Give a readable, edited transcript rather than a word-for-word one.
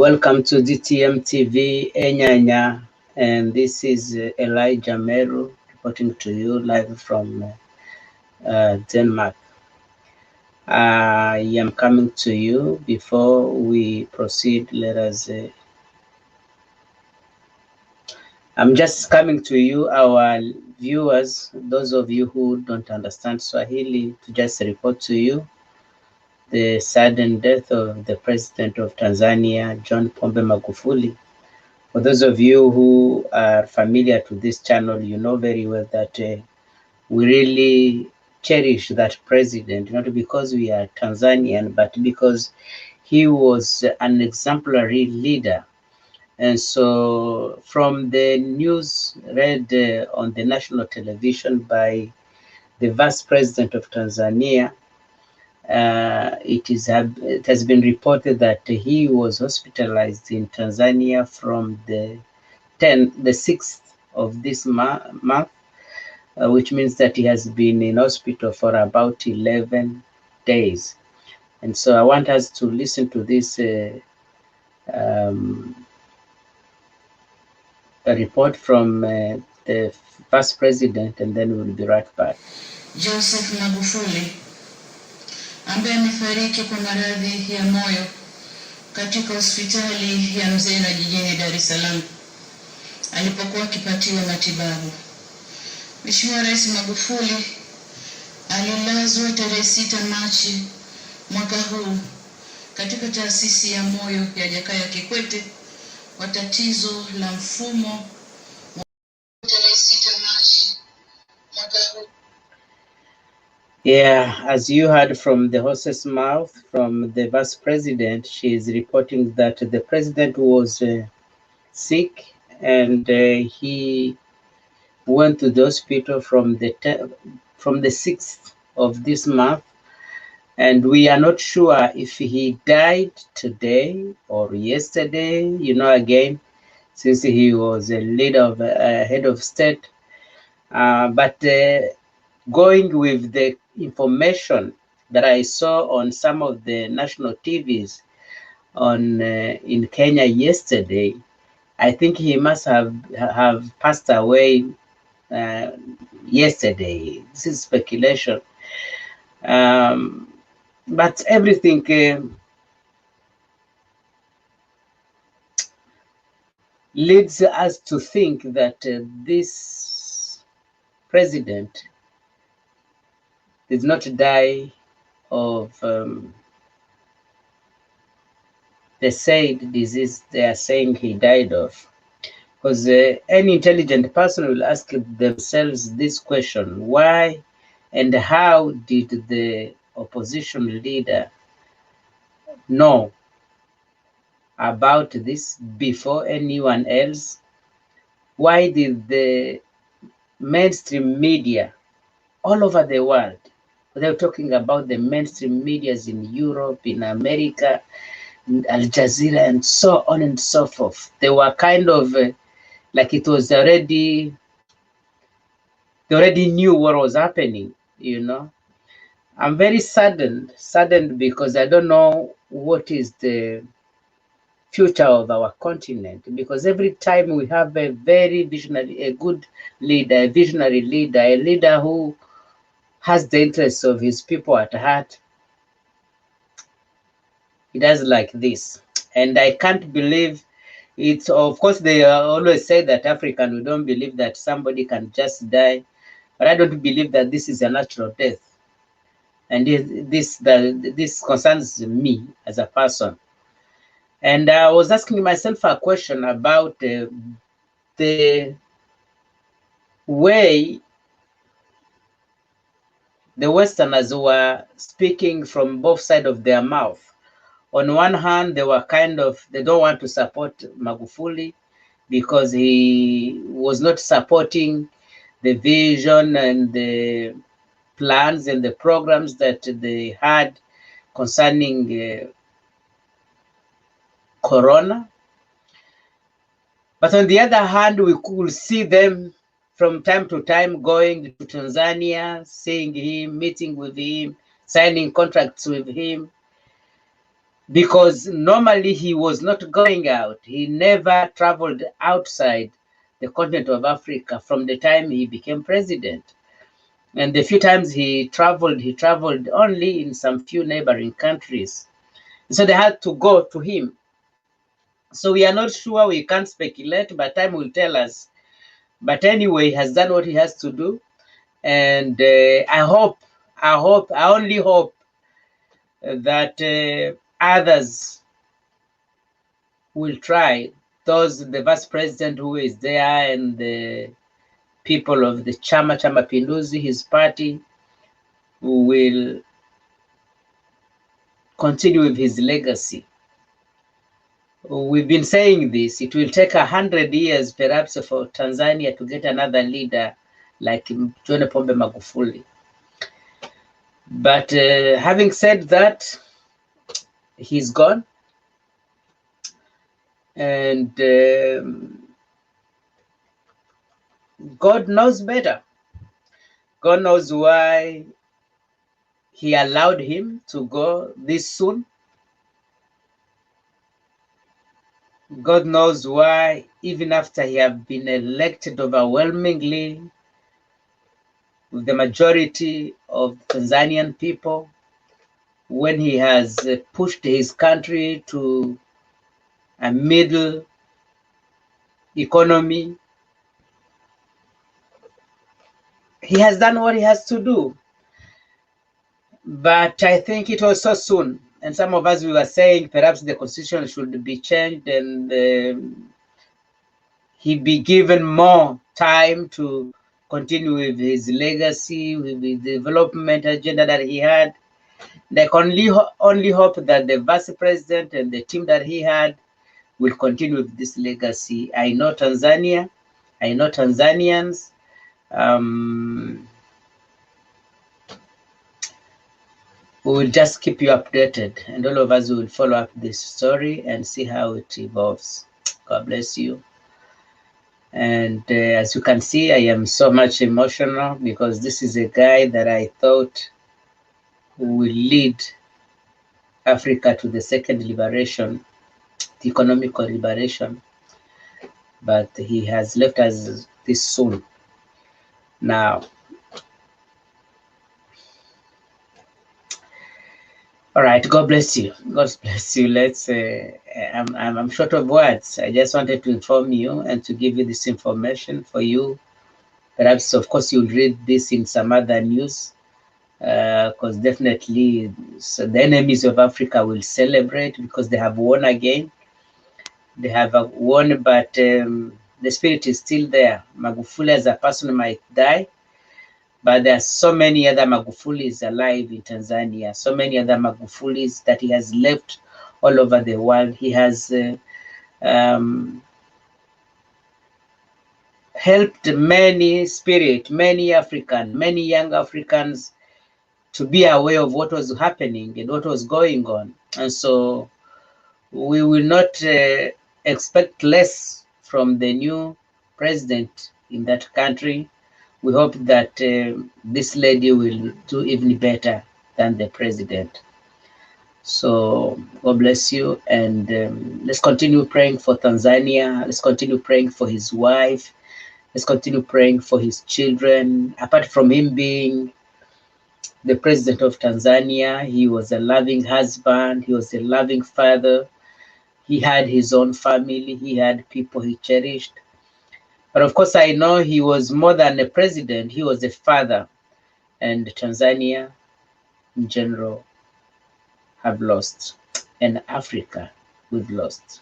Welcome to DTM TV, Enyanya, and this is Elijah Meru reporting to you live from Denmark. I am coming to you. Before we proceed, let us I'm just coming to you, our viewers, those of you who don't understand Swahili, to just report to you the sudden death of the President of Tanzania, John Pombe Magufuli. For those of you who are familiar to this channel, you know very well that we really cherish that president, not because we are Tanzanian, but because he was an exemplary leader. And so from the news read on the national television by the Vice President of Tanzania, it has been reported that he was hospitalized in Tanzania from the 6th of this month, which means that he has been in hospital for about 11 days. And so I want us to listen to this a report from the Vice President, and then we'll be right back. Joseph Magufuli ambaye amefariki kwa maradhi ya moyo katika hospitali ya Mzena jijini Dar es Salaam alipokuwa akipatiwa matibabu. Mheshimiwa Rais Magufuli alilazwa tarehe 6 Machi mwaka huu katika taasisi ya moyo ya Jakaya Kikwete kwa tatizo la mfumo. Tarehe 6 Machi mwaka huu. Yeah, as you heard from the horse's mouth, from the Vice President, she is reporting that the President was sick, and he went to the hospital from the 6th of this month, and we are not sure if he died today or yesterday. You know, again, since he was a leader of head of state, but going with the information that I saw on some of the national TVs in Kenya yesterday, I think he must have passed away yesterday. This is speculation, but everything leads us to think that this president did not die of the said disease they are saying he died of. Because any intelligent person will ask themselves this question: why and how did the opposition leader know about this before anyone else? Why did the mainstream media all over the world, they're talking about the mainstream medias in Europe, in America, in Al Jazeera, and so on and so forth, they were kind of like it was already, they already knew what was happening, you know. I'm very saddened because I don't know what is the future of our continent, because every time we have a very visionary, a good leader, a visionary leader, a leader who has the interests of his people at heart, he does like this. And I can't believe it. Of course, they always say that African, we don't believe that somebody can just die, but I don't believe that this is a natural death. And this concerns me as a person. And I was asking myself a question about the way the Westerners were speaking from both sides of their mouth. On one hand, they were they don't want to support Magufuli because he was not supporting the vision and the plans and the programs that they had concerning Corona. But on the other hand, we could see them from time to time going to Tanzania, seeing him, meeting with him, signing contracts with him. because normally he was not going out. He never traveled outside the continent of Africa from the time he became president. And the few times he traveled only in some few neighboring countries. So they had to go to him. So we are not sure, we can't speculate, but time will tell us. But anyway, he has done what he has to do. And I only hope that others will try. The vice president who is there and the people of the Chama Mapinduzi, his party, will continue with his legacy. We've been saying this, it will take 100 years perhaps for Tanzania to get another leader like John Pombe Magufuli. But having said that, he's gone. And God knows better. God knows why he allowed him to go this soon. God knows why, even after he had been elected overwhelmingly with the majority of Tanzanian people, when he has pushed his country to a middle economy, he has done what he has to do. But I think it was so soon. And some of us, we were saying perhaps the constitution should be changed and he be given more time to continue with his legacy, with the development agenda that he had. They can only hope that the vice president and the team that he had will continue with this legacy. I know Tanzania, I know Tanzanians. We will just keep you updated, and all of us will follow up this story and see how it evolves. God bless you. And as you can see, I am so much emotional because this is a guy that I thought will lead Africa to the second liberation, the economical liberation, but he has left us this soon. Now, all right, God bless you. God bless you. Let's. I'm short of words. I just wanted to inform you and to give you this information for you. Perhaps, of course, you'll read this in some other news, because definitely the enemies of Africa will celebrate because they have won again. They have won, but the spirit is still there. Magufuli as a person might die, but there are so many other Magufulis alive in Tanzania, so many other Magufulis that he has left all over the world. He has helped many young Africans to be aware of what was happening and what was going on. And so we will not expect less from the new president in that country. We hope that this lady will do even better than the president. So God bless you, and let's continue praying for Tanzania. Let's continue praying for his wife. Let's continue praying for his children. Apart from him being the president of Tanzania, he was a loving husband. He was a loving father. He had his own family. He had people he cherished. But of course, I know he was more than a president. He was a father. And Tanzania, in general, have lost. And Africa, we've lost.